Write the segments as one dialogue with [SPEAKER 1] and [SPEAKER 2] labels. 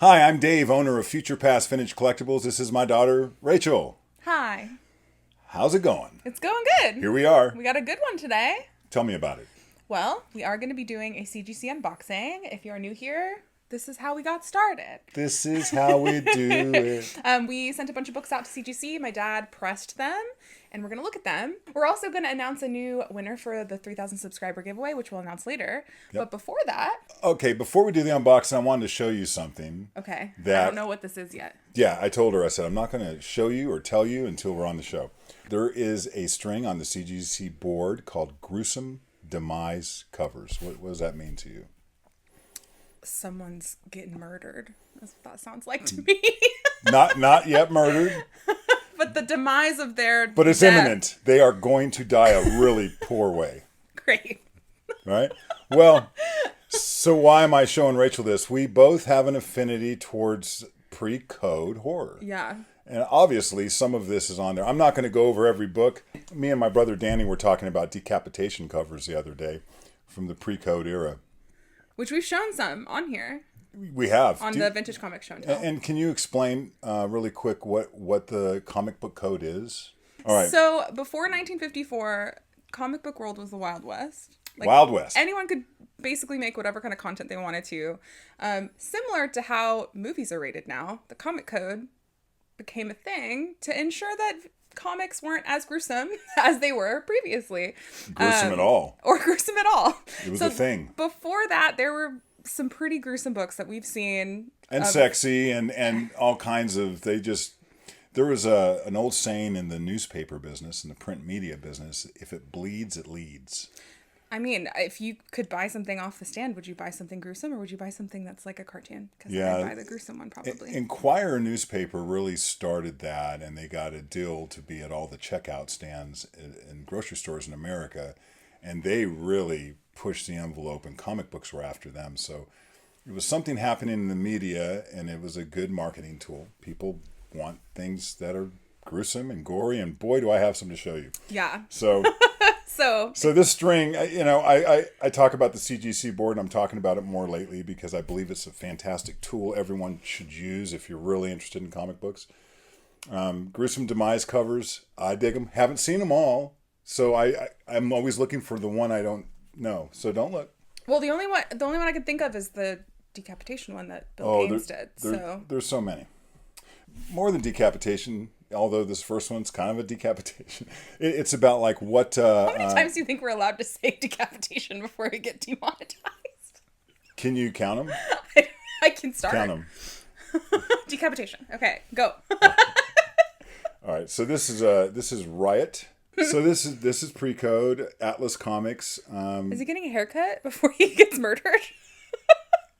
[SPEAKER 1] Hi, I'm Dave, owner of Future Past Vintage Collectibles. This is my daughter, Rachel.
[SPEAKER 2] Hi.
[SPEAKER 1] How's it going?
[SPEAKER 2] It's going good.
[SPEAKER 1] Here we are.
[SPEAKER 2] We got a good one today.
[SPEAKER 1] Tell me about it.
[SPEAKER 2] Well, we are going to be doing a CGC unboxing. If you're new here, this is how we got started.
[SPEAKER 1] This is how we do it.
[SPEAKER 2] We sent a bunch of books out to CGC. My dad pressed them, and we're going to look at them. We're also going to announce a new winner for the 3,000 subscriber giveaway, which we'll announce later.
[SPEAKER 1] Yep.
[SPEAKER 2] But before that...
[SPEAKER 1] Okay, before we do the unboxing, I wanted to show you something.
[SPEAKER 2] Okay. I
[SPEAKER 1] That,
[SPEAKER 2] don't know what this is yet.
[SPEAKER 1] Yeah, I told her, I said, I'm not going to show you or tell you until we're on the show. There is a string on the CGC board called Gruesome Demise covers. What does that mean to you?
[SPEAKER 2] Someone's getting murdered. That's what that sounds like to me.
[SPEAKER 1] Not yet murdered.
[SPEAKER 2] But the demise of their
[SPEAKER 1] But it's
[SPEAKER 2] death.
[SPEAKER 1] imminent. They are going to die a really poor way.
[SPEAKER 2] Great.
[SPEAKER 1] Right? Well, so why am I showing Rachel this? We both have an affinity towards pre-code horror.
[SPEAKER 2] Yeah.
[SPEAKER 1] And obviously, some of this is on there. I'm not going to go over every book. Me and my brother Danny were talking about decapitation covers the other day from the pre-code era.
[SPEAKER 2] Which we've shown some on here.
[SPEAKER 1] We have.
[SPEAKER 2] On the Vintage Comics Show and Tell.
[SPEAKER 1] And can you explain really quick what the comic book code is? All right.
[SPEAKER 2] So, before 1954, comic book world was the Wild West.
[SPEAKER 1] Wild West.
[SPEAKER 2] Anyone could basically make whatever kind of content they wanted to. Similar to how movies are rated now, the comic code became a thing to ensure that comics weren't as gruesome as they were previously.
[SPEAKER 1] Gruesome at all.
[SPEAKER 2] Or gruesome at all.
[SPEAKER 1] It was a thing.
[SPEAKER 2] Before that, there were some pretty gruesome books that we've seen.
[SPEAKER 1] And sexy and all kinds of, there was an old saying in the newspaper business, in the print media business, if it bleeds, it leads.
[SPEAKER 2] I mean, if you could buy something off the stand, would you buy something gruesome or would you buy something that's like a cartoon? Because I'd buy the gruesome one probably.
[SPEAKER 1] Enquirer newspaper really started that, and they got a deal to be at all the checkout stands in grocery stores in America, and they really pushed the envelope, and comic books were after them. So it was something happening in the media, and it was a good marketing tool. People want things that are gruesome and gory, and boy, do I have some to show you.
[SPEAKER 2] Yeah.
[SPEAKER 1] So... So this string, I talk about the CGC board, and I'm talking about it more lately because I believe it's a fantastic tool everyone should use if you're really interested in comic books. Gruesome Demise covers, I dig them. Haven't seen them all, so I'm always looking for the one I don't know. So don't look.
[SPEAKER 2] Well, the only one I could think of is the decapitation one that Bill Gaines did.
[SPEAKER 1] There's so many. More than decapitation. Although this first one's kind of a decapitation. It's about like what...
[SPEAKER 2] How many times do you think we're allowed to say decapitation before we get demonetized?
[SPEAKER 1] Can you count them?
[SPEAKER 2] I can start.
[SPEAKER 1] Count them.
[SPEAKER 2] Decapitation. Okay, go.
[SPEAKER 1] All right, so this is Riot. So this is pre-code, Atlas Comics.
[SPEAKER 2] Is he getting a haircut before he gets murdered?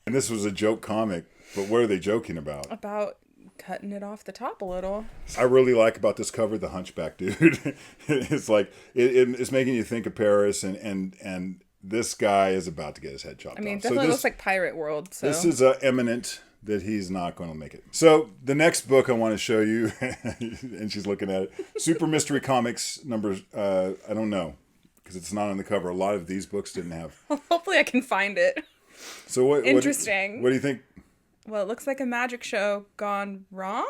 [SPEAKER 1] And this was a joke comic, but what are they joking about?
[SPEAKER 2] About... cutting it off the top a little.
[SPEAKER 1] I really like about this cover the hunchback dude. It's like it's making you think of Paris, and this guy is about to get his head chopped off.
[SPEAKER 2] I mean, it definitely looks like Pirate World. So
[SPEAKER 1] this is imminent that he's not going to make it. So the next book I want to show you, and she's looking at it, Super Mystery Comics numbers. I don't know because it's not on the cover. A lot of these books didn't have.
[SPEAKER 2] Well, hopefully I can find it.
[SPEAKER 1] So what?
[SPEAKER 2] Interesting.
[SPEAKER 1] What do you think?
[SPEAKER 2] Well, it looks like a magic show gone wrong,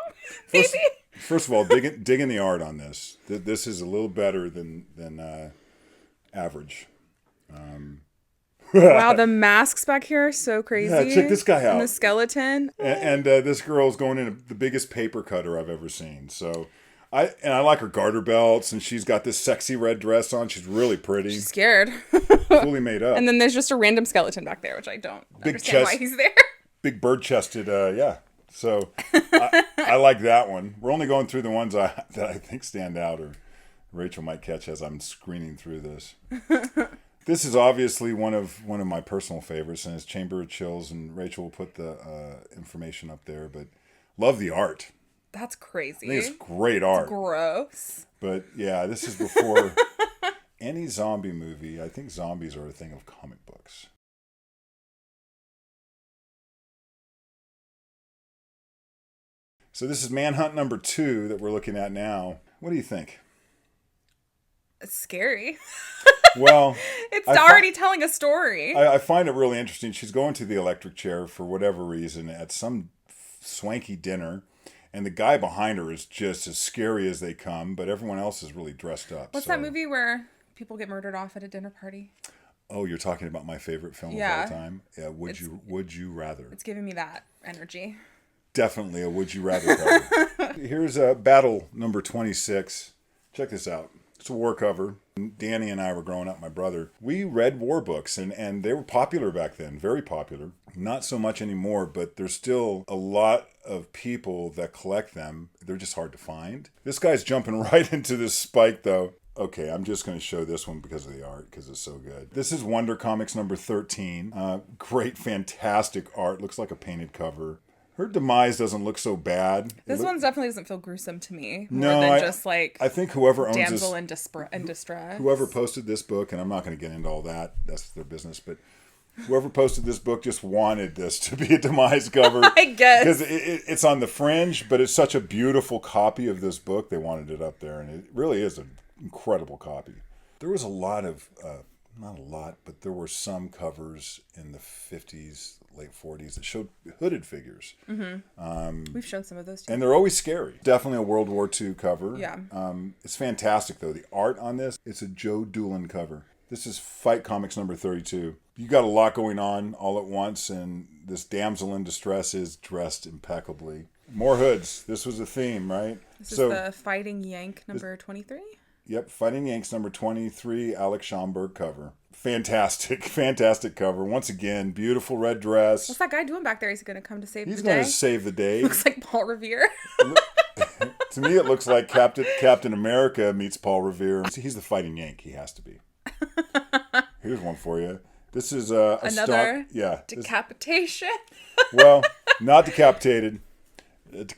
[SPEAKER 2] maybe?
[SPEAKER 1] First of all, dig in the art on this. This is a little better than average.
[SPEAKER 2] Wow, the masks back here are so crazy.
[SPEAKER 1] Yeah, check this guy out.
[SPEAKER 2] And the skeleton.
[SPEAKER 1] And this girl's going in the biggest paper cutter I've ever seen. So I like her garter belts, and she's got this sexy red dress on. She's really pretty.
[SPEAKER 2] She's scared.
[SPEAKER 1] Fully made up.
[SPEAKER 2] And then there's just a random skeleton back there, which I don't understand why he's there.
[SPEAKER 1] Big bird-chested, yeah. So I like that one. We're only going through the ones that I think stand out, or Rachel might catch as I'm screening through this. This is obviously one of my personal favorites, and it's Chamber of Chills, and Rachel will put the information up there. But love the art.
[SPEAKER 2] That's crazy.
[SPEAKER 1] I think it's great art.
[SPEAKER 2] It's gross.
[SPEAKER 1] But yeah, this is before any zombie movie. I think zombies are a thing of comic books. So this is Manhunt number 2 that we're looking at now. What do you think?
[SPEAKER 2] It's scary.
[SPEAKER 1] Well,
[SPEAKER 2] it's already telling a story.
[SPEAKER 1] I find it really interesting. She's going to the electric chair for whatever reason at some swanky dinner. And the guy behind her is just as scary as they come, but everyone else is really dressed up.
[SPEAKER 2] What's that movie where people get murdered off at a dinner party?
[SPEAKER 1] Oh, you're talking about my favorite film of all time? Yeah, Would You Rather?
[SPEAKER 2] It's giving me that energy.
[SPEAKER 1] Definitely a Would You Rather cover. Here's battle number 26. Check this out. It's a war cover. Danny and I were growing up, my brother. We read war books, and they were popular back then, very popular. Not so much anymore, but there's still a lot of people that collect them. They're just hard to find. This guy's jumping right into this spike, though. Okay, I'm just going to show this one because of the art, because it's so good. This is Wonder Comics number 13. Great, fantastic art. Looks like a painted cover. Her demise doesn't look so bad.
[SPEAKER 2] This one definitely doesn't feel gruesome to me.
[SPEAKER 1] No,
[SPEAKER 2] more than just like
[SPEAKER 1] I think whoever owns
[SPEAKER 2] damsel
[SPEAKER 1] this,
[SPEAKER 2] in distress.
[SPEAKER 1] whoever posted this book, and I'm not going to get into all that. That's their business, but whoever posted this book just wanted this to be a demise cover.
[SPEAKER 2] I guess.
[SPEAKER 1] Because it's on the fringe, but it's such a beautiful copy of this book. They wanted it up there, and it really is an incredible copy. There was a lot of, not a lot, but there were some covers in the 50s, late 40s that showed hooded figures.
[SPEAKER 2] Mm-hmm. We've shown some of those too.
[SPEAKER 1] And they're always scary. Definitely a World War II cover.
[SPEAKER 2] Yeah.
[SPEAKER 1] It's fantastic, though. The art on this, it's a Joe Doolin cover. This is Fight Comics number 32. You got a lot going on all at once, and this damsel in distress is dressed impeccably. More hoods. This was a theme, right?
[SPEAKER 2] This is the Fighting Yank number 23?
[SPEAKER 1] Yep, Fighting Yanks number 23, Alex Schomburg cover. Fantastic, fantastic cover. Once again, beautiful red dress.
[SPEAKER 2] What's that guy doing back there? He's going to come to save the day?
[SPEAKER 1] He's going to save the day.
[SPEAKER 2] Looks like Paul Revere.
[SPEAKER 1] To me, it looks like Captain America meets Paul Revere. He's the Fighting Yank. He has to be. Here's one for you. This is
[SPEAKER 2] another decapitation.
[SPEAKER 1] Well, not decapitated.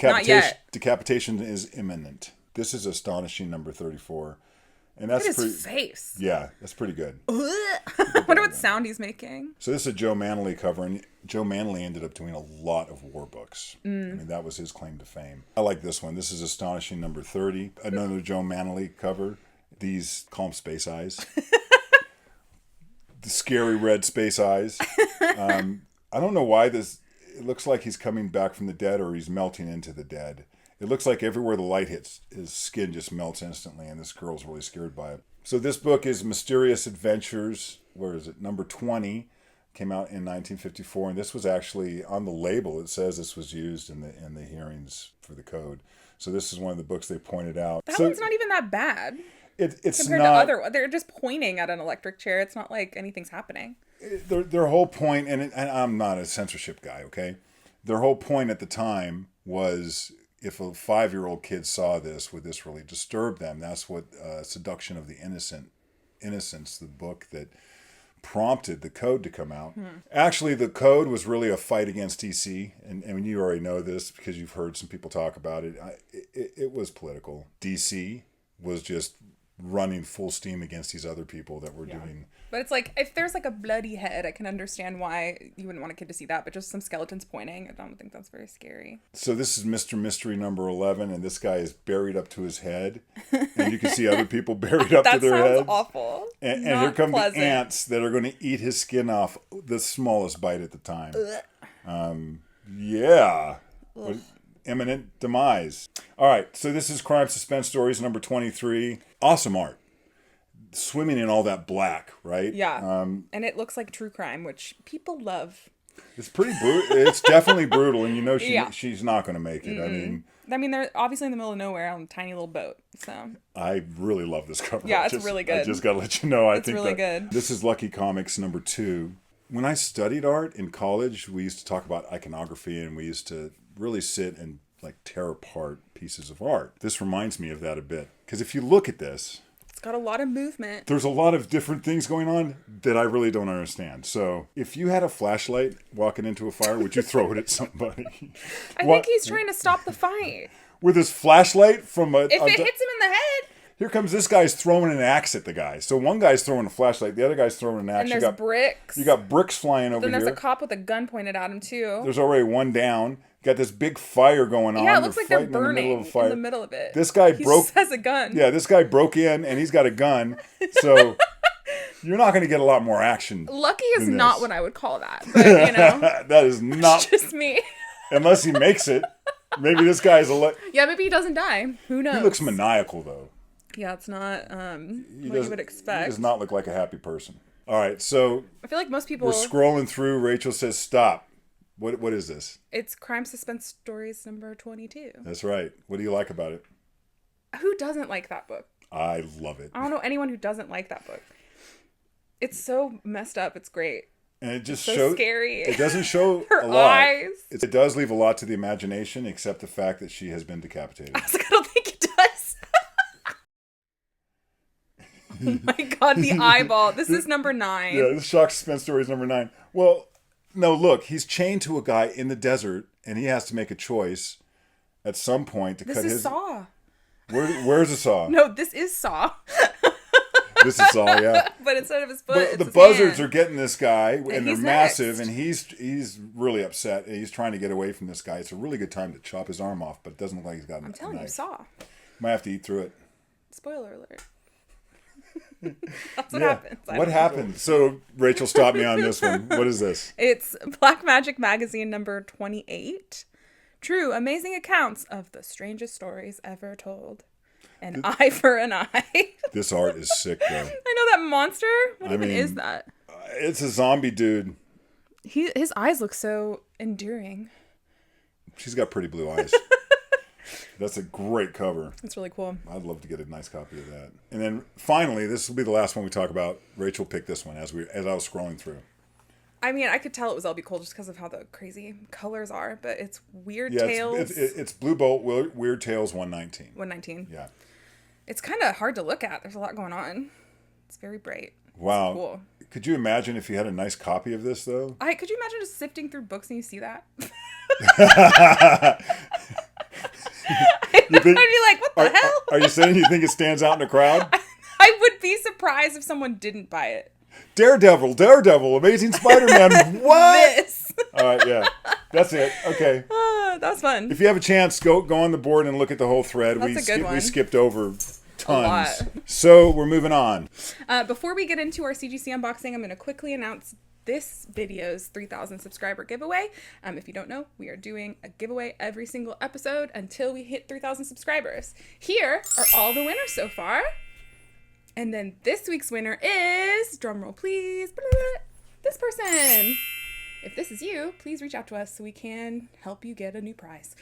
[SPEAKER 2] Not yet.
[SPEAKER 1] Decapitation is imminent. This is Astonishing number 34. And that's
[SPEAKER 2] Look at his face.
[SPEAKER 1] Yeah, that's pretty good.
[SPEAKER 2] I wonder what sound he's making.
[SPEAKER 1] So this is a Joe Manley cover, and Joe Manley ended up doing a lot of war books. I mean, that was his claim to fame. I like this one. This is Astonishing number 30. Another Joe Manley cover. These, call them space eyes. The scary red space eyes. I don't know why this... It looks like he's coming back from the dead, or he's melting into the dead. It looks like everywhere the light hits, his skin just melts instantly, and this girl's really scared by it. So this book is Mysterious Adventures, where is it? Number 20, came out in 1954, and this was actually, on the label, it says this was used in the hearings for the code. So this is one of the books they pointed out.
[SPEAKER 2] That one's not even that bad.
[SPEAKER 1] It's
[SPEAKER 2] compared
[SPEAKER 1] not,
[SPEAKER 2] to other, they're just pointing at an electric chair. It's not like anything's happening.
[SPEAKER 1] Their whole point, and I'm not a censorship guy, okay? Their whole point at the time was... If a 5-year-old kid saw this, would this really disturb them? That's what Seduction of the Innocence, the book that prompted the code to come out. Actually, the code was really a fight against DC, and you already know this because you've heard some people talk about it. It was political. DC was just running full steam against these other people that were doing...
[SPEAKER 2] But it's like, if there's like a bloody head, I can understand why you wouldn't want a kid to see that, but just some skeletons pointing, I don't think that's very scary.
[SPEAKER 1] So this is Mr. Mystery number 11, and this guy is buried up to his head, and you can see other people buried up to their heads.
[SPEAKER 2] That sounds awful.
[SPEAKER 1] And here come the ants that are going to eat his skin off, the smallest bite at the time. Yeah. Imminent demise. All right, so this is Crime Suspense Stories number 23. Awesome art. Swimming in all that black, right?
[SPEAKER 2] Yeah. And it looks like true crime, which people love.
[SPEAKER 1] It's pretty brutal. It's definitely brutal, and you know she's not going to make it.
[SPEAKER 2] Mm-mm. I mean, they're obviously in the middle of nowhere on a tiny little boat. So
[SPEAKER 1] I really love this cover.
[SPEAKER 2] Yeah, it's really good.
[SPEAKER 1] I just got to let you know.
[SPEAKER 2] It's really good.
[SPEAKER 1] This is Lucky Comics number 2. When I studied art in college, we used to talk about iconography, and we used to really sit and like tear apart pieces of art. This reminds me of that a bit, because if you look at this.
[SPEAKER 2] It's got a lot of movement.
[SPEAKER 1] There's a lot of different things going on that I really don't understand. So if you had a flashlight walking into a fire, would you throw it at somebody?
[SPEAKER 2] I think he's trying to stop the fight.
[SPEAKER 1] With his flashlight from a...
[SPEAKER 2] If it hits him in the head...
[SPEAKER 1] Here comes this guy's throwing an axe at the guy. So one guy's throwing a flashlight, the other guy's throwing an axe.
[SPEAKER 2] And there's bricks.
[SPEAKER 1] You got bricks flying over here.
[SPEAKER 2] Then there's a cop with a gun pointed at him too.
[SPEAKER 1] There's already one down. Got this big fire going on.
[SPEAKER 2] Yeah, it looks like they're burning in the middle of it.
[SPEAKER 1] This guy
[SPEAKER 2] he just has a gun.
[SPEAKER 1] Yeah, this guy broke in and he's got a gun. So you're not going to get a lot more action.
[SPEAKER 2] Lucky is not what I would call that. But, you know.
[SPEAKER 1] That is not.
[SPEAKER 2] It's just me.
[SPEAKER 1] Unless he makes it. Maybe this guy's
[SPEAKER 2] Yeah, maybe he doesn't die. Who knows?
[SPEAKER 1] He looks maniacal, though.
[SPEAKER 2] Yeah, it's not what you would expect.
[SPEAKER 1] He does not look like a happy person. All right, so
[SPEAKER 2] I feel like most people...
[SPEAKER 1] We're scrolling through. Rachel says, stop. What is this?
[SPEAKER 2] It's Crime Suspense Stories number 22.
[SPEAKER 1] That's right. What do you like about it?
[SPEAKER 2] Who doesn't like that book?
[SPEAKER 1] I love it.
[SPEAKER 2] I don't know anyone who doesn't like that book. It's so messed up. It's great.
[SPEAKER 1] And it just
[SPEAKER 2] so
[SPEAKER 1] shows...
[SPEAKER 2] scary.
[SPEAKER 1] It doesn't show
[SPEAKER 2] Her
[SPEAKER 1] a lot.
[SPEAKER 2] eyes.
[SPEAKER 1] It does leave a lot to the imagination, except the fact that she has been decapitated.
[SPEAKER 2] I don't think it does. Oh my god, the eyeball. This is number 9.
[SPEAKER 1] Yeah, this Shock Suspense Story is number 9. Well, no, look, he's chained to a guy in the desert, and he has to make a choice at some point to cut his...
[SPEAKER 2] This is Saw.
[SPEAKER 1] Where's the saw?
[SPEAKER 2] No, this is Saw.
[SPEAKER 1] This is Saw, yeah.
[SPEAKER 2] But instead of his foot,
[SPEAKER 1] but
[SPEAKER 2] it's
[SPEAKER 1] the
[SPEAKER 2] his
[SPEAKER 1] buzzards
[SPEAKER 2] hand.
[SPEAKER 1] are getting this guy, and they're
[SPEAKER 2] he's
[SPEAKER 1] massive,
[SPEAKER 2] next.
[SPEAKER 1] and he's really upset. He's trying to get away from this guy. It's a really good time to chop his arm off, but it doesn't look like he's got a knife.
[SPEAKER 2] I'm telling you, Saw.
[SPEAKER 1] Might have to eat through it.
[SPEAKER 2] Spoiler alert. That's what happens.
[SPEAKER 1] What happened? So Rachel stopped me on this one. What is this?
[SPEAKER 2] It's Black Magic Magazine number 28. True, amazing accounts of the strangest stories ever told. An eye for an eye.
[SPEAKER 1] This art is sick, though.
[SPEAKER 2] I know that monster. What even is that?
[SPEAKER 1] It's a zombie dude.
[SPEAKER 2] His eyes look so endearing.
[SPEAKER 1] She's got pretty blue eyes. That's a great cover.
[SPEAKER 2] It's really cool.
[SPEAKER 1] I'd love to get a nice copy of that. And then finally, this will be the last one we talk about. Rachel picked this one as I was scrolling through.
[SPEAKER 2] I mean, I could tell it was LB Cole just because of how the crazy colors are, but it's Weird
[SPEAKER 1] Yeah,
[SPEAKER 2] Tales.
[SPEAKER 1] it's Blue Bolt Weird Tales 119.
[SPEAKER 2] 119.
[SPEAKER 1] Yeah.
[SPEAKER 2] It's kind of hard to look at. There's a lot going on. It's very bright.
[SPEAKER 1] Wow.
[SPEAKER 2] It's cool.
[SPEAKER 1] Could you imagine if you had a nice copy of this, though?
[SPEAKER 2] Could you imagine just sifting through books and you see that? I'd be like, what the hell?
[SPEAKER 1] Are you saying you think it stands out in the crowd?
[SPEAKER 2] I would be surprised if someone didn't buy it.
[SPEAKER 1] Daredevil, Amazing Spider-Man. What?
[SPEAKER 2] This.
[SPEAKER 1] All right, yeah. That's it. Okay.
[SPEAKER 2] That was fun.
[SPEAKER 1] If you have a chance, go on the board and look at the whole thread.
[SPEAKER 2] That's a good one.
[SPEAKER 1] We skipped over tons.
[SPEAKER 2] A lot.
[SPEAKER 1] So we're moving on.
[SPEAKER 2] Before we get into our CGC unboxing, I'm going to quickly announce this video's 3,000 subscriber giveaway. If you don't know, we are doing a giveaway every single episode until we hit 3,000 subscribers. Here are all the winners so far. And then this week's winner is, drumroll please, this person. If this is you, please reach out to us so we can help you get a new prize.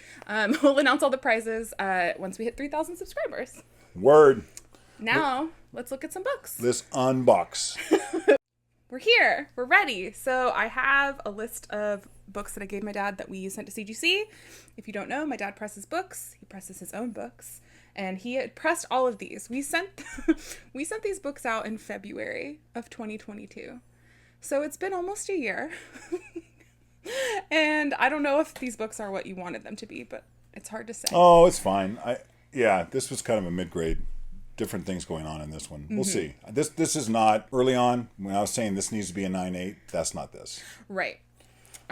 [SPEAKER 2] We'll announce all the prizes once we hit 3,000 subscribers.
[SPEAKER 1] Word.
[SPEAKER 2] Now, let's look at some books.
[SPEAKER 1] Let's unbox.
[SPEAKER 2] We're here. We're ready. So I have a list of books that I gave my dad that we sent to CGC. If you don't know, my dad presses books. He presses his own books. And he had pressed all of these. We sent these books out in February of 2022. So it's been almost a year. And I don't know if these books are what you wanted them to be, but it's hard to say.
[SPEAKER 1] Oh, it's fine. This was kind of a mid-grade. Different things going on in this one. We'll see. This is not early on. When I was saying this needs to be a 9.8, that's not this.
[SPEAKER 2] Right.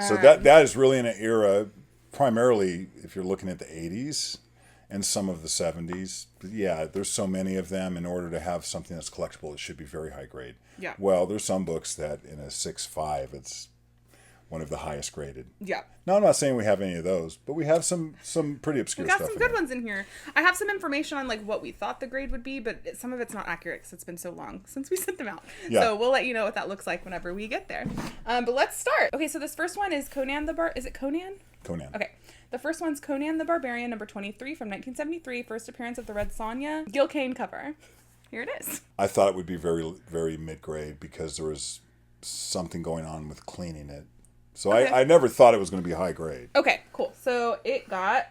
[SPEAKER 1] So that is really in an era, primarily if you're looking at the 80s and some of the 70s. But yeah, there's so many of them. In order to have something that's collectible, it should be very high grade.
[SPEAKER 2] Yeah.
[SPEAKER 1] Well, there's some books that in a 6.5, it's one of the highest graded.
[SPEAKER 2] Yeah.
[SPEAKER 1] No, I'm not saying we have any of those, but we have some pretty obscure
[SPEAKER 2] We got
[SPEAKER 1] stuff.
[SPEAKER 2] some good ones in here. I have some information on like what we thought the grade would be, but some of it's not accurate because it's been so long since we sent them out.
[SPEAKER 1] Yeah.
[SPEAKER 2] So we'll let you know what that looks like whenever we get there. But let's start. Okay, so this first one is Is it Conan?
[SPEAKER 1] Conan.
[SPEAKER 2] Okay. The first one's Conan the Barbarian, number 23 from 1973, first appearance of the Red Sonja. Gil Kane cover. Here it is.
[SPEAKER 1] I thought it would be very, very mid-grade because there was something going on with cleaning it. So
[SPEAKER 2] Okay.
[SPEAKER 1] I never thought it was going to be high grade.
[SPEAKER 2] Okay, cool. So it got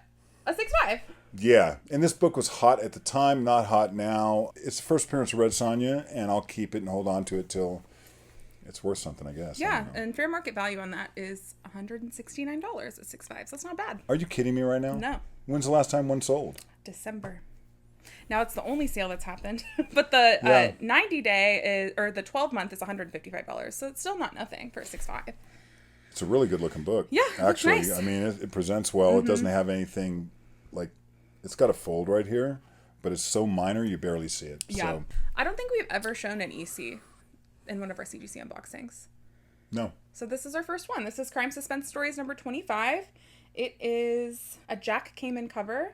[SPEAKER 2] a 6.5.
[SPEAKER 1] Yeah, and this book was hot at the time, not hot now. It's the first appearance of Red Sonja, and I'll keep it and hold on to it till it's worth something, I guess.
[SPEAKER 2] Yeah, and fair market value on that is $169 at 6.5, so that's not bad.
[SPEAKER 1] Are you kidding me right now?
[SPEAKER 2] No.
[SPEAKER 1] When's the last time one sold?
[SPEAKER 2] December. Now it's the only sale that's happened, but the 90-day or the 12-month is $155, so it's still not nothing for a 6.5.
[SPEAKER 1] It's a really good looking book.
[SPEAKER 2] Yeah,
[SPEAKER 1] actually,
[SPEAKER 2] nice.
[SPEAKER 1] I mean, it presents well. It doesn't have anything like it's got a fold right here, but it's so minor you barely see it.
[SPEAKER 2] Yeah,
[SPEAKER 1] So,
[SPEAKER 2] I don't think we've ever shown an EC in one of our CGC unboxings.
[SPEAKER 1] no.
[SPEAKER 2] So this is our first one. This is Crime Suspense Stories number 25, It is a Jack Kamen cover.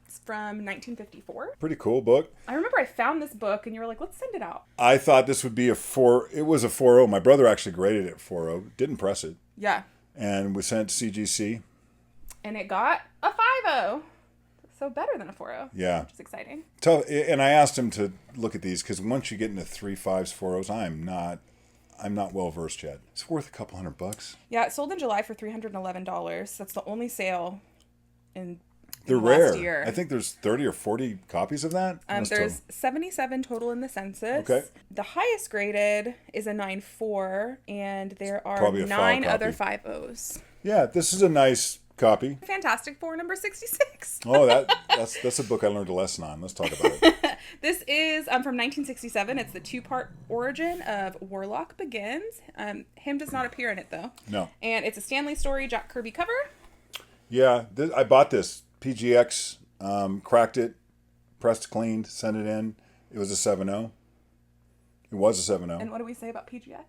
[SPEAKER 2] It's from 1954.
[SPEAKER 1] Pretty cool book.
[SPEAKER 2] I remember I found this book and you were like, let's send it out.
[SPEAKER 1] I thought this would be it was a 4.0. My brother actually graded it 4.0. Didn't press it.
[SPEAKER 2] Yeah.
[SPEAKER 1] And we sent it to CGC.
[SPEAKER 2] And it got a 5.0. So better than a 4.0.
[SPEAKER 1] Yeah.
[SPEAKER 2] Which is exciting.
[SPEAKER 1] And I asked him to look at these because once you get into 3.5s, 4.0s, I'm not well versed yet. It's worth a couple $100.
[SPEAKER 2] Yeah, it sold in July for $311. That's the only sale in
[SPEAKER 1] They're
[SPEAKER 2] the
[SPEAKER 1] rare.
[SPEAKER 2] last year.
[SPEAKER 1] I think there's 30 or 40 copies of that.
[SPEAKER 2] There's 77 total in the census.
[SPEAKER 1] Okay.
[SPEAKER 2] The highest graded is a 9.4, and there are
[SPEAKER 1] Probably a
[SPEAKER 2] 9
[SPEAKER 1] file
[SPEAKER 2] other
[SPEAKER 1] copy.
[SPEAKER 2] 5.0s.
[SPEAKER 1] Yeah, this is a nice copy.
[SPEAKER 2] Fantastic Four number 66.
[SPEAKER 1] Oh, that's a book I learned a lesson on. Let's talk about it.
[SPEAKER 2] This is from 1967. It's the 2-part origin of Warlock Begins. Him does not appear in it, though.
[SPEAKER 1] No.
[SPEAKER 2] And it's a Stanley Story Jack Kirby cover.
[SPEAKER 1] Yeah, I bought this. PGX, cracked it, pressed, cleaned, sent it in. It was a 7.0. It was a 7.0.
[SPEAKER 2] And what do we say about PGX?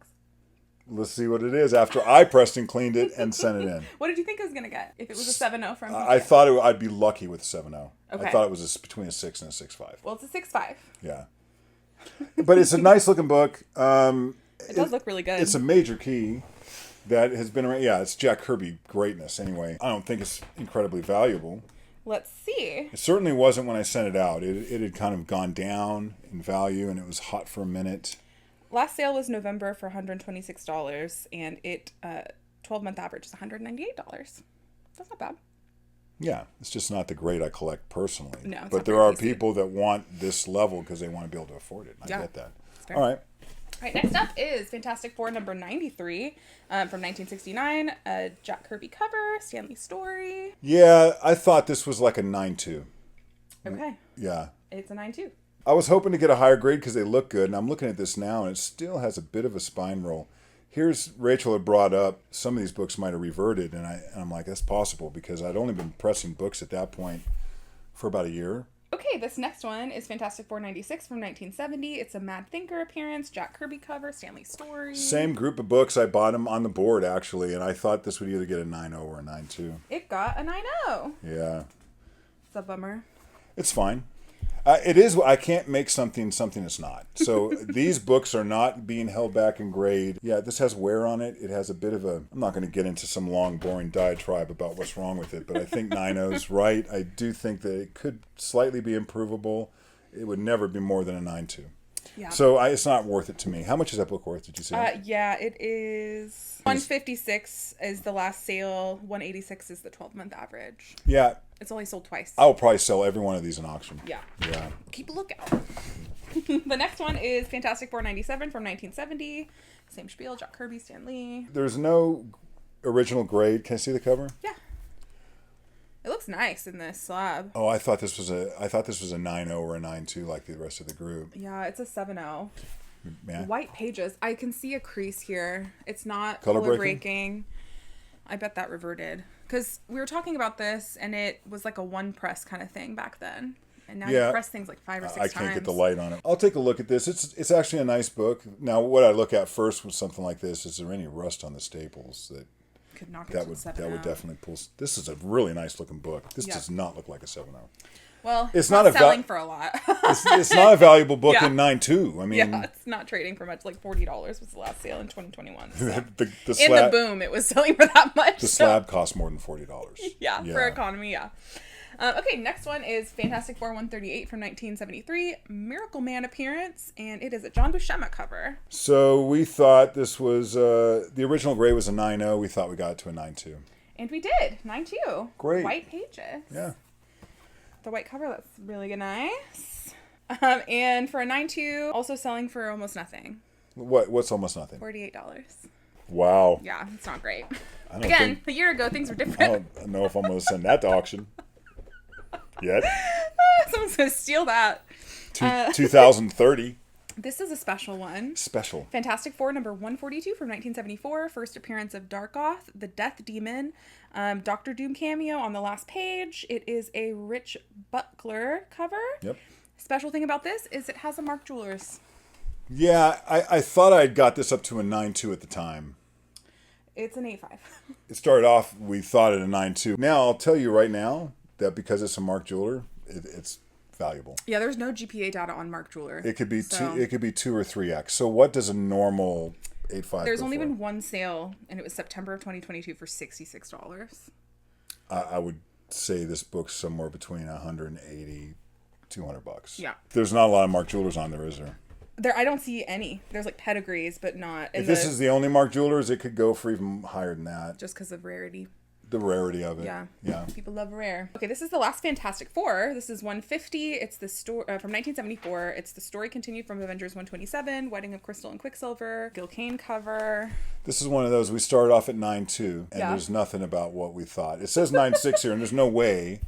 [SPEAKER 1] Let's see what it is after I pressed and cleaned it and sent it in.
[SPEAKER 2] What did you think I was going to get if it was a 7.0 from PGX?
[SPEAKER 1] I thought I'd be lucky with a 7.0.
[SPEAKER 2] Okay.
[SPEAKER 1] I thought it was between a 6 and a 6.5.
[SPEAKER 2] Well, it's a 6.5.
[SPEAKER 1] Yeah. But it's a nice looking book.
[SPEAKER 2] It does look really good.
[SPEAKER 1] It's a major key that has been around. Yeah, it's Jack Kirby greatness anyway. I don't think it's incredibly valuable.
[SPEAKER 2] Let's see.
[SPEAKER 1] It certainly wasn't when I sent it out. It had kind of gone down in value and it was hot for a minute.
[SPEAKER 2] Last sale was November for $126, and it 12-month average is $198. That's not bad.
[SPEAKER 1] Yeah, it's just not the grade I collect personally.
[SPEAKER 2] No, it's
[SPEAKER 1] but
[SPEAKER 2] not
[SPEAKER 1] there
[SPEAKER 2] very
[SPEAKER 1] are
[SPEAKER 2] tasty.
[SPEAKER 1] people that want this level because they want to be able to afford it. I get that.
[SPEAKER 2] fair.
[SPEAKER 1] All right.
[SPEAKER 2] All right, next up is Fantastic Four number 93 from 1969. A Jack Kirby cover, Stanley Story.
[SPEAKER 1] Yeah, I thought this was like a 9.2.
[SPEAKER 2] Okay.
[SPEAKER 1] Yeah.
[SPEAKER 2] It's a 9.2.
[SPEAKER 1] I was hoping to get a higher grade because they look good, and I'm looking at this now, and it still has a bit of a spine roll. Here's Rachel had brought up some of these books might have reverted, and I'm like, that's possible because I'd only been pressing books at that point for about a year.
[SPEAKER 2] Okay, this next one is Fantastic Four 96 from 1970. It's a Mad Thinker appearance, Jack Kirby cover, Stanley Story.
[SPEAKER 1] Same group of books. I bought them on the board, actually, and I thought this would either get a 9.0 or a 9.2.
[SPEAKER 2] It got a 9.0.
[SPEAKER 1] Yeah.
[SPEAKER 2] It's a bummer.
[SPEAKER 1] It's fine. It is. I can't make something it's not. So these books are not being held back in grade. Yeah, this has wear on it. It has a bit of a... I'm not going to get into some long, boring diatribe about what's wrong with it, but I think 9.0's right. I do think that it could slightly be improvable. It would never be more than a 9.2.
[SPEAKER 2] Yeah.
[SPEAKER 1] So it's not worth it to me. How much is that book worth? Did you say?
[SPEAKER 2] Yeah, it is 156 is the last sale. 186 is the 12-month average.
[SPEAKER 1] Yeah.
[SPEAKER 2] It's only sold twice.
[SPEAKER 1] I'll probably sell every one of these in auction.
[SPEAKER 2] Yeah.
[SPEAKER 1] Yeah.
[SPEAKER 2] Keep a lookout. The next one is Fantastic Four 97 from 1970. Same spiel, Jack Kirby, Stan Lee.
[SPEAKER 1] There's no original grade. Can I see the cover?
[SPEAKER 2] Yeah. It looks nice in this slab.
[SPEAKER 1] Oh, I thought this was a 9.0 or a 9.2 like the rest of the group.
[SPEAKER 2] Yeah, it's a 7.0.
[SPEAKER 1] Man.
[SPEAKER 2] White pages. I can see a crease here. It's not
[SPEAKER 1] Color
[SPEAKER 2] color
[SPEAKER 1] breaking?
[SPEAKER 2] breaking. I bet that reverted. Because we were talking about this, and it was like a one press kind of thing back then. And now you press things like 5 or 6 times.
[SPEAKER 1] I can't get the light on it. I'll take a look at this. It's actually a nice book. Now, what I look at first with something like this, is there any rust on the staples
[SPEAKER 2] Could knock it
[SPEAKER 1] that
[SPEAKER 2] to
[SPEAKER 1] would
[SPEAKER 2] 7.0.
[SPEAKER 1] definitely pull. This is a really nice looking book. This
[SPEAKER 2] Yeah.
[SPEAKER 1] does not look like a 7.0.
[SPEAKER 2] Well,
[SPEAKER 1] It's
[SPEAKER 2] not
[SPEAKER 1] not a
[SPEAKER 2] selling for a lot.
[SPEAKER 1] It's not a valuable book
[SPEAKER 2] Yeah.
[SPEAKER 1] in 9.2. I mean,
[SPEAKER 2] Yeah, it's not trading for much. Like $40 was the last sale in 2021. So.
[SPEAKER 1] the
[SPEAKER 2] In the
[SPEAKER 1] slab
[SPEAKER 2] boom, it was selling for that much.
[SPEAKER 1] the
[SPEAKER 2] so-
[SPEAKER 1] slab costs more than $40.
[SPEAKER 2] Yeah, for economy, yeah. Okay, next one is Fantastic Four 138 from 1973, Miracle Man appearance, and it is a John Buscema cover.
[SPEAKER 1] So we thought this was the original grade was a 9.0. We thought we got it to a 9.2.
[SPEAKER 2] And we did, 9.2.
[SPEAKER 1] Great.
[SPEAKER 2] White pages.
[SPEAKER 1] Yeah.
[SPEAKER 2] The white cover, that's really nice. And for a 9.2, also selling for almost nothing.
[SPEAKER 1] What's almost nothing?
[SPEAKER 2] $48.
[SPEAKER 1] Wow.
[SPEAKER 2] Yeah, it's not great.
[SPEAKER 1] I don't
[SPEAKER 2] Again,
[SPEAKER 1] think-
[SPEAKER 2] a year ago, things were
[SPEAKER 1] I
[SPEAKER 2] different.
[SPEAKER 1] don't know if I'm going to send that to auction yet.
[SPEAKER 2] Someone's going to steal that.
[SPEAKER 1] 2030
[SPEAKER 2] This is a special one.
[SPEAKER 1] special.
[SPEAKER 2] Fantastic Four number 142 from 1974. First appearance of Darkoth, the Death Demon. Doctor Doom cameo on the last page. It is a Rich Buckler cover.
[SPEAKER 1] Yep.
[SPEAKER 2] Special thing about this is it has a Mark Jewelers.
[SPEAKER 1] Yeah, I thought I had got this up to a 9.2 at the time.
[SPEAKER 2] It's an 8.5.
[SPEAKER 1] It started off, we thought it a 9.2. Now, I'll tell you right now that because it's a Mark Jeweler, it's valuable.
[SPEAKER 2] Yeah, there's no GPA data on Mark Jeweler.
[SPEAKER 1] It could be two. It could be 2 or 3x. So what does a normal 8.5?
[SPEAKER 2] There's only been one sale, and it was September of 2022 for $66.
[SPEAKER 1] I would say this book's somewhere between $180, $200.
[SPEAKER 2] Yeah.
[SPEAKER 1] There's not a lot of Mark Jewelers on there, is there?
[SPEAKER 2] I don't see any. There's like pedigrees, but not.
[SPEAKER 1] If this is the only Mark Jewelers, it could go for even higher than that.
[SPEAKER 2] Just because of rarity.
[SPEAKER 1] The rarity of it.
[SPEAKER 2] Yeah.
[SPEAKER 1] Yeah.
[SPEAKER 2] People love rare. Okay, this is the last Fantastic Four. This is 150. It's the story from 1974. It's the story continued from Avengers 127, Wedding of Crystal and Quicksilver, Gil Kane cover.
[SPEAKER 1] This is one of those, we started off at 9.2, and there's nothing about what we thought. It says 9.6 here, and there's no way.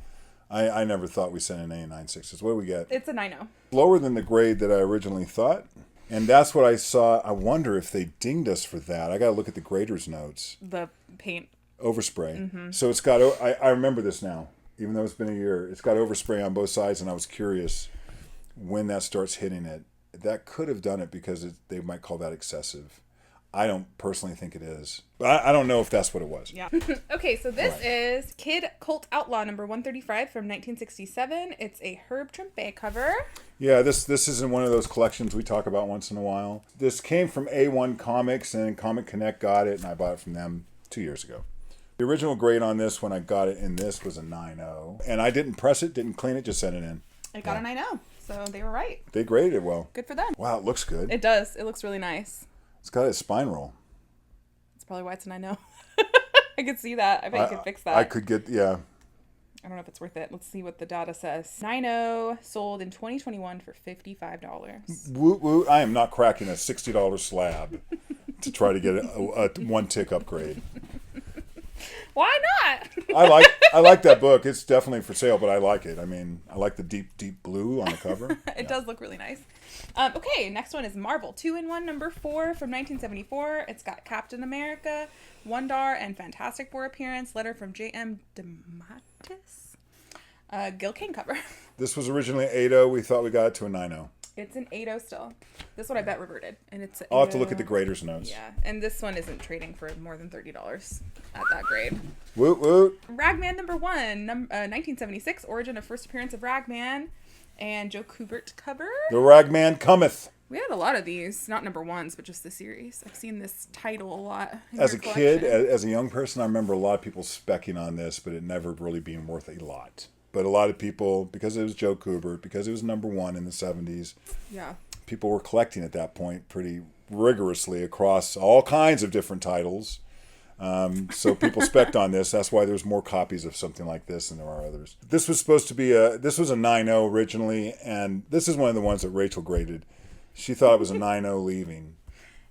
[SPEAKER 1] I never thought we sent an A in 9.6s. What do we get?
[SPEAKER 2] It's a 9.0.
[SPEAKER 1] Lower than the grade that I originally thought. And that's what I saw. I wonder if they dinged us for that. I got to look at the grader's notes.
[SPEAKER 2] The paint.
[SPEAKER 1] Overspray.
[SPEAKER 2] Mm-hmm.
[SPEAKER 1] So it's got, I remember this now, even though it's been a year. It's got overspray on both sides, and I was curious when that starts hitting it. That could have done it because they might call that excessive. I don't personally think it is. But I don't know if that's what it was.
[SPEAKER 2] Yeah. Okay, so this is Kid Cult Outlaw number 135 from 1967. It's a Herb Trimpe cover.
[SPEAKER 1] Yeah, this isn't one of those collections we talk about once in a while. This came from A1 Comics, and Comic Connect got it, and I bought it from them 2 years ago. The original grade on this when I got it in this was a 9.0. And I didn't press it, didn't clean it, just sent it in.
[SPEAKER 2] It got a 9.0, so they were right.
[SPEAKER 1] They graded it well.
[SPEAKER 2] Good for them.
[SPEAKER 1] Wow, it looks good.
[SPEAKER 2] It does. It looks really nice.
[SPEAKER 1] It's got a spine roll.
[SPEAKER 2] That's probably why it's a 9.0. I could see that. I bet you could fix that.
[SPEAKER 1] I could get, yeah.
[SPEAKER 2] I don't know if it's worth it. Let's see what the data says. 9.0 sold in 2021 for $55.
[SPEAKER 1] Woot woot. I am not cracking a $60 slab to try to get a one tick upgrade.
[SPEAKER 2] Why not?
[SPEAKER 1] I like that book. It's definitely for sale, but I like it. I mean, I like the deep blue on the cover.
[SPEAKER 2] It does look really nice. Okay, next one is Marvel 2-in-1 number 4 from 1974. It's got Captain America, Wondar, and Fantastic Four appearance. Letter from J.M. DeMatteis. Gil Kane cover.
[SPEAKER 1] This was originally 8.0. We thought we got it to a 9.0.
[SPEAKER 2] It's an 8.0 still. This one I bet reverted, and it's.
[SPEAKER 1] I'll have to look at the grader's notes.
[SPEAKER 2] Yeah, and this one isn't trading for more than $30 at that grade.
[SPEAKER 1] Woot woot.
[SPEAKER 2] Ragman number 1, 1976, origin of first appearance of Ragman, and Joe Kubert cover.
[SPEAKER 1] The Ragman Cometh.
[SPEAKER 2] We had a lot of these, not number 1s, but just the series. I've seen this title a lot.
[SPEAKER 1] As a kid, as a young person, I remember a lot of people specking on this, but it never really being worth a lot. But a lot of people, because it was Joe Kubert, because it was number 1 in the 70s,
[SPEAKER 2] yeah,
[SPEAKER 1] people were collecting at that point pretty rigorously across all kinds of different titles. So people spec'd on this. That's why there's more copies of something like this than there are others. This was supposed to be this was a 9.0 originally, and this is one of the ones that Rachel graded. She thought it was a 9.0 leaving.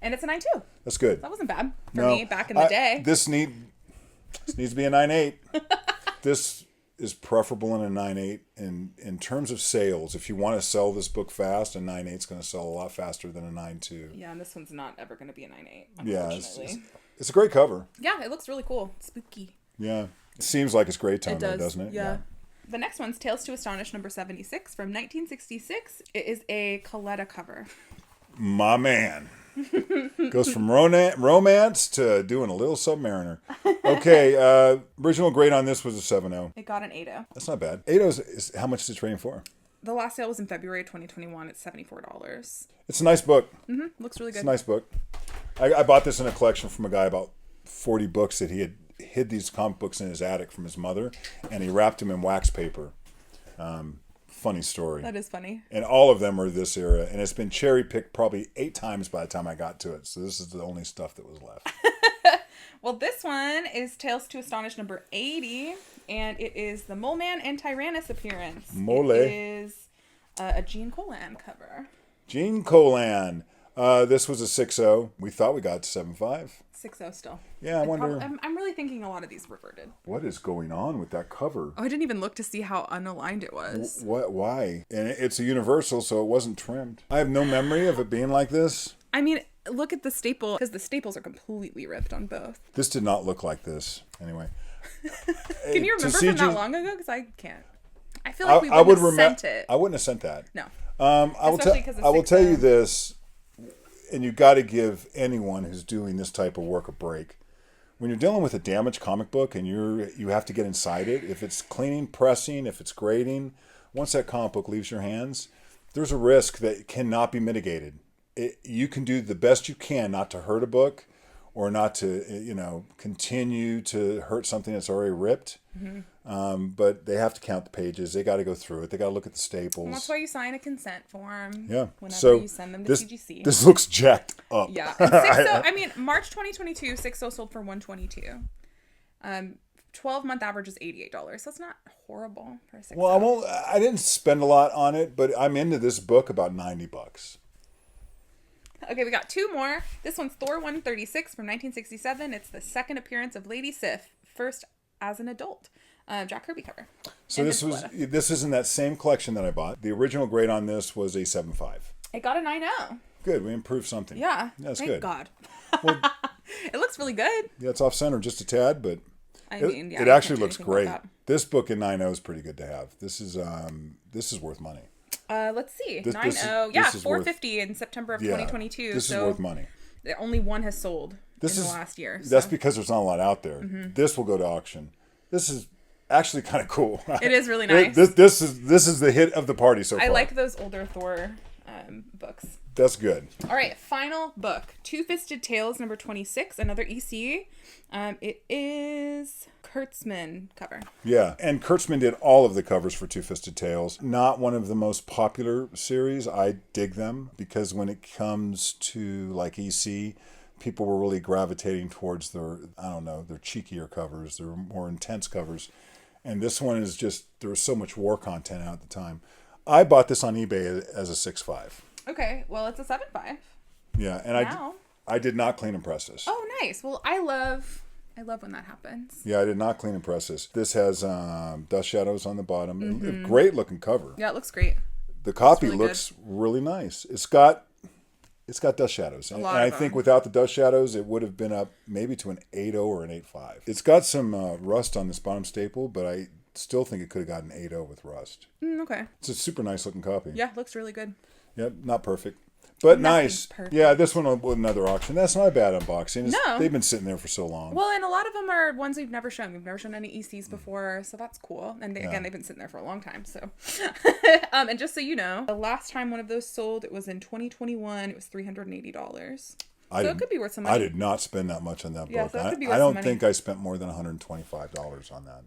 [SPEAKER 2] And it's a 9.2.
[SPEAKER 1] That's good.
[SPEAKER 2] That wasn't bad for me back in the day.
[SPEAKER 1] This needs to be a 9.8. This is preferable in a 9.8 in terms of sales. If you want to sell this book fast, a 9.8 is going to sell a lot faster than a 9.2.
[SPEAKER 2] Yeah, and this one's not ever going to be a 9.8,
[SPEAKER 1] yeah,
[SPEAKER 2] unfortunately.
[SPEAKER 1] It's a great cover.
[SPEAKER 2] Yeah, it looks really cool. Spooky.
[SPEAKER 1] Yeah. It seems like it's great time, though, doesn't it?
[SPEAKER 2] Yeah. The next one's Tales to Astonish number 76 from 1966. It is a Coletta cover.
[SPEAKER 1] My man. Goes from romance to doing a little Submariner. Okay, original grade on this was a 7.0.
[SPEAKER 2] It got an 8.0.
[SPEAKER 1] That's not bad. 8.0 is how much is it trading for?
[SPEAKER 2] The last sale was in February 2021. It's $74.
[SPEAKER 1] It's a nice book.
[SPEAKER 2] Mm-hmm. Looks really good.
[SPEAKER 1] It's a nice book. I bought this in a collection from a guy, about 40 books that he had hid these comic books in his attic from his mother, and he wrapped them in wax paper. Funny story.
[SPEAKER 2] That is funny.
[SPEAKER 1] And all of them are this era, and it's been cherry picked probably 8 times by the time I got to it. So this is the only stuff that was left.
[SPEAKER 2] Well, this one is Tales to Astonish number 80, and it is the Mole Man and Tyrannus appearance.
[SPEAKER 1] Mole.
[SPEAKER 2] It is a Gene Colan cover.
[SPEAKER 1] Gene Colan. This was a 6.0. We thought we got to 7.5.
[SPEAKER 2] 6.0 still.
[SPEAKER 1] Yeah, I wonder.
[SPEAKER 2] I'm really thinking a lot of these reverted.
[SPEAKER 1] What is going on with that cover?
[SPEAKER 2] Oh, I didn't even look to see how unaligned it was.
[SPEAKER 1] What? Why? And it's a universal, so it wasn't trimmed. I have no memory of it being like this.
[SPEAKER 2] I mean, look at the staple, because the staples are completely ripped on both.
[SPEAKER 1] This did not look like this. Anyway.
[SPEAKER 2] Can you remember from that long ago? Because I can't. I feel like we wouldn't have sent it.
[SPEAKER 1] I wouldn't have sent that.
[SPEAKER 2] No.
[SPEAKER 1] I will tell you this, and you got to give anyone who's doing this type of work a break. when you're dealing with a damaged comic book and you have to get inside it, if it's cleaning, pressing, if it's grading, once that comic book leaves your hands, there's a risk that cannot be mitigated. You can do the best you can not to hurt a book or not to, continue to hurt something that's already ripped. Mm-hmm. But they have to count the pages. They got to go through it. They got to look at the staples.
[SPEAKER 2] And that's why you sign a consent form.
[SPEAKER 1] Yeah.
[SPEAKER 2] Whenever you send them to CGC.
[SPEAKER 1] This looks jacked up.
[SPEAKER 2] Yeah. And March 2022, 6.0 sold for $122. 12-month average is $88. That's not horrible for a 6.0.
[SPEAKER 1] Well, I didn't spend a lot on it, but I'm into this book about $90.
[SPEAKER 2] Okay, we got two more. This one's Thor 136 from 1967. It's the second appearance of Lady Sif, first as an adult. Jack Kirby cover.
[SPEAKER 1] So this is in that same collection that I bought. The original grade on this was a 7.5.
[SPEAKER 2] It got a 9.0.
[SPEAKER 1] Good, we improved something.
[SPEAKER 2] Yeah,
[SPEAKER 1] that's
[SPEAKER 2] thank
[SPEAKER 1] good.
[SPEAKER 2] God. Well, it looks really good.
[SPEAKER 1] Yeah, it's off center just a tad, but it
[SPEAKER 2] I
[SPEAKER 1] actually looks great. This book in 9.0 is pretty good to have. This is worth money.
[SPEAKER 2] Let's see. 9.0. Yeah, $450 in September of 2022.
[SPEAKER 1] This is worth money.
[SPEAKER 2] Only one has sold in the last year.
[SPEAKER 1] That's because there's not a lot out there. Mm-hmm. This will go to auction. This is actually kind of cool.
[SPEAKER 2] It is really nice.
[SPEAKER 1] This is the hit of the party so far.
[SPEAKER 2] I like those older Thor books.
[SPEAKER 1] That's good.
[SPEAKER 2] All right, final book. Twofisted Tales, number 26, another EC. It is Kurtzman cover.
[SPEAKER 1] Yeah, and Kurtzman did all of the covers for Twofisted Tales. Not one of the most popular series. I dig them because when it comes to like EC, people were really gravitating towards their cheekier covers, their more intense covers. And this one is just, there was so much war content out at the time. I bought this on eBay as a 6.5.
[SPEAKER 2] Okay, well, it's a 7.5.
[SPEAKER 1] Yeah, and I did not clean and press this.
[SPEAKER 2] Oh, nice. Well, I love when that happens.
[SPEAKER 1] Yeah, I did not clean and press this. This has dust shadows on the bottom. Mm-hmm. A great looking cover.
[SPEAKER 2] Yeah, it looks great.
[SPEAKER 1] The copy looks really nice. It's got dust shadows. And I think without the dust shadows, it would have been up maybe to an 8.0 or an 8.5. It's got some rust on this bottom staple, but I still think it could have got an 8.0 with rust.
[SPEAKER 2] Okay.
[SPEAKER 1] It's a super nice looking copy.
[SPEAKER 2] Yeah, looks really good.
[SPEAKER 1] Yep, not perfect. But nice. Perfect. Yeah, this one with another auction. That's not a bad unboxing. They've been sitting there for so long.
[SPEAKER 2] Well, and a lot of them are ones we've never shown. We've never shown any ECs before, so that's cool. And again, they've been sitting there for a long time. So, and just so you know, the last time one of those sold, it was in 2021. It was $380. So it could be worth some money.
[SPEAKER 1] I did not spend that much on that book.
[SPEAKER 2] Yeah, so it could be worth
[SPEAKER 1] I don't think I spent more than $125 on that.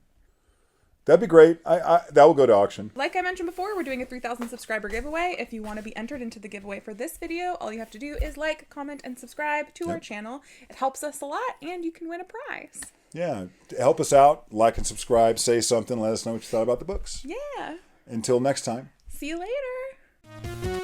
[SPEAKER 1] That'd be great. That will go to auction.
[SPEAKER 2] Like I mentioned before, we're doing a 3,000 subscriber giveaway. If you want to be entered into the giveaway for this video, all you have to do is like, comment, and subscribe to our channel. It helps us a lot, and you can win a prize.
[SPEAKER 1] Yeah. To help us out, like and subscribe, say something, let us know what you thought about the books.
[SPEAKER 2] Yeah.
[SPEAKER 1] Until next time.
[SPEAKER 2] See you later.